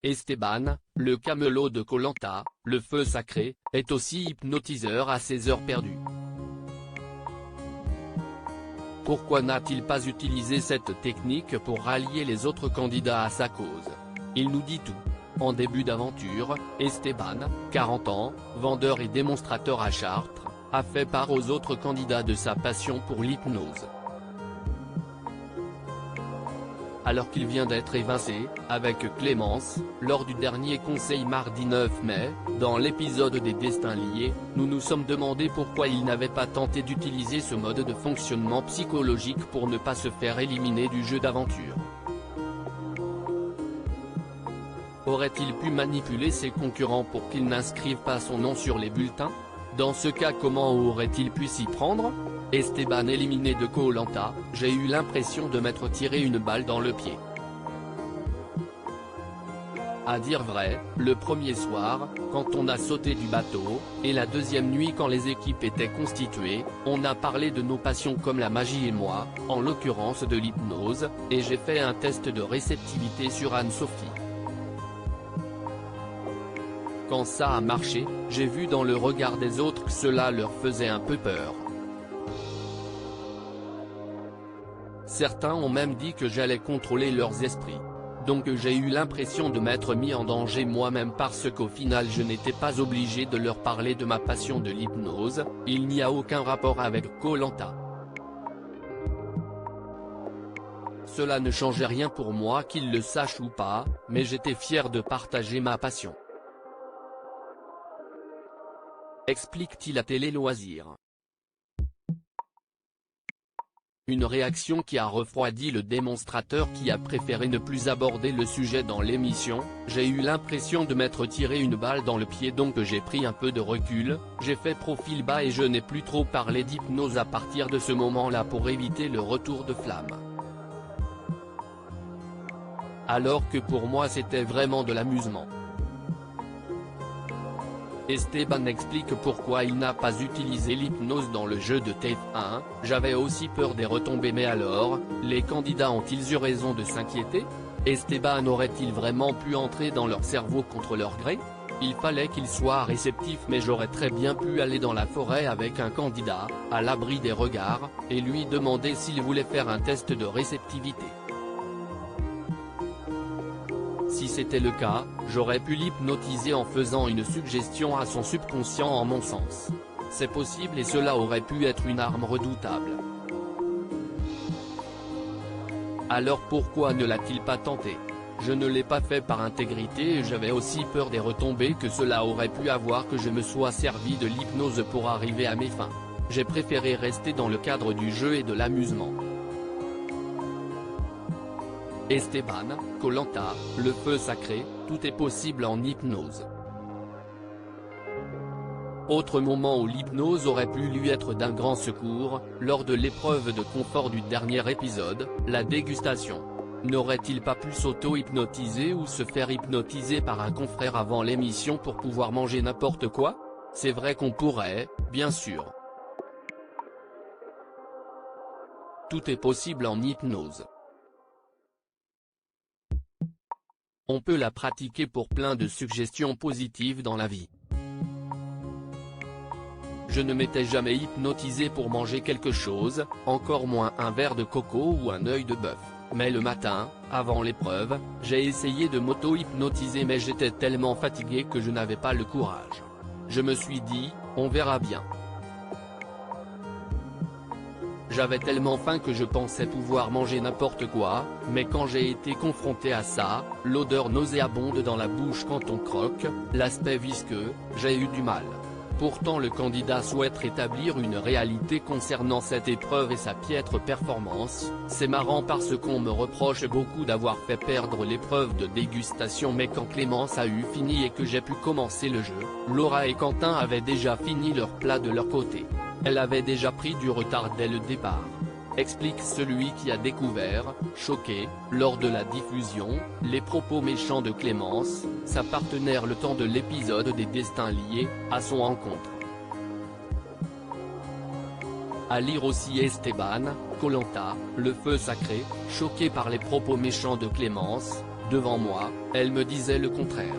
Esteban, le camelot de Koh Lanta, le feu sacré, est aussi hypnotiseur à ses heures perdues. Pourquoi n'a-t-il pas utilisé cette technique pour rallier les autres candidats à sa cause? Il nous dit tout. En début d'aventure, Esteban, 40 ans, vendeur et démonstrateur à Chartres, a fait part aux autres candidats de sa passion pour l'hypnose. Alors qu'il vient d'être évincé, avec Clémence, lors du dernier conseil mardi 9 mai, dans l'épisode des Destins liés, nous nous sommes demandé pourquoi il n'avait pas tenté d'utiliser ce mode de fonctionnement psychologique pour ne pas se faire éliminer du jeu d'aventure. Aurait-il pu manipuler ses concurrents pour qu'ils n'inscrivent pas son nom sur les bulletins? Dans ce cas, comment aurait-il pu s'y prendre? Esteban éliminé de Koh Lanta, j'ai eu l'impression de m'être tiré une balle dans le pied. À dire vrai, le premier soir, quand on a sauté du bateau, et la deuxième nuit quand les équipes étaient constituées, on a parlé de nos passions comme la magie et moi, en l'occurrence de l'hypnose, et j'ai fait un test de réceptivité sur Anne-Sophie. Quand ça a marché, j'ai vu dans le regard des autres que cela leur faisait un peu peur. Certains ont même dit que j'allais contrôler leurs esprits. Donc j'ai eu l'impression de m'être mis en danger moi-même parce qu'au final je n'étais pas obligé de leur parler de ma passion de l'hypnose, il n'y a aucun rapport avec Koh Lanta. Cela ne changeait rien pour moi qu'ils le sachent ou pas, mais j'étais fier de partager ma passion. Explique-t-il à Télé Loisirs. Une réaction qui a refroidi le démonstrateur qui a préféré ne plus aborder le sujet dans l'émission. J'ai eu l'impression de m'être tiré une balle dans le pied, donc j'ai pris un peu de recul, j'ai fait profil bas et je n'ai plus trop parlé d'hypnose à partir de ce moment-là pour éviter le retour de flamme. Alors que pour moi c'était vraiment de l'amusement. Esteban explique pourquoi il n'a pas utilisé l'hypnose dans le jeu de TF1, j'avais aussi peur des retombées, mais alors, les candidats ont-ils eu raison de s'inquiéter? Esteban aurait-il vraiment pu entrer dans leur cerveau contre leur gré? Il fallait qu'il soit réceptif, mais j'aurais très bien pu aller dans la forêt avec un candidat, à l'abri des regards, et lui demander s'il voulait faire un test de réceptivité. Si c'était le cas, j'aurais pu l'hypnotiser en faisant une suggestion à son subconscient en mon sens. C'est possible et cela aurait pu être une arme redoutable. Alors pourquoi ne l'a-t-il pas tenté? Je ne l'ai pas fait par intégrité et j'avais aussi peur des retombées que cela aurait pu avoir que je me sois servi de l'hypnose pour arriver à mes fins. J'ai préféré rester dans le cadre du jeu et de l'amusement. Esteban, Koh Lanta, le feu sacré, tout est possible en hypnose. Autre moment où l'hypnose aurait pu lui être d'un grand secours, lors de l'épreuve de confort du dernier épisode, la dégustation. N'aurait-il pas pu s'auto-hypnotiser ou se faire hypnotiser par un confrère avant l'émission pour pouvoir manger n'importe quoi? C'est vrai qu'on pourrait, bien sûr. Tout est possible en hypnose. On peut la pratiquer pour plein de suggestions positives dans la vie. Je ne m'étais jamais hypnotisé pour manger quelque chose, encore moins un verre de coco ou un œil de bœuf, mais le matin, avant l'épreuve, j'ai essayé de m'auto-hypnotiser mais j'étais tellement fatigué que je n'avais pas le courage. Je me suis dit, on verra bien. J'avais tellement faim que je pensais pouvoir manger n'importe quoi, mais quand j'ai été confronté à ça, l'odeur nauséabonde dans la bouche quand on croque, l'aspect visqueux, j'ai eu du mal. Pourtant le candidat souhaite rétablir une réalité concernant cette épreuve et sa piètre performance. C'est marrant parce qu'on me reproche beaucoup d'avoir fait perdre l'épreuve de dégustation, mais quand Clémence a eu fini et que j'ai pu commencer le jeu, Laura et Quentin avaient déjà fini leur plat de leur côté. Elle avait déjà pris du retard dès le départ. Explique celui qui a découvert, choqué, lors de la diffusion, les propos méchants de Clémence, sa partenaire le temps de l'épisode des Destins liés, à son encontre. À lire aussi Esteban, Koh Lanta, le feu sacré, choqué par les propos méchants de Clémence, devant moi, elle me disait le contraire.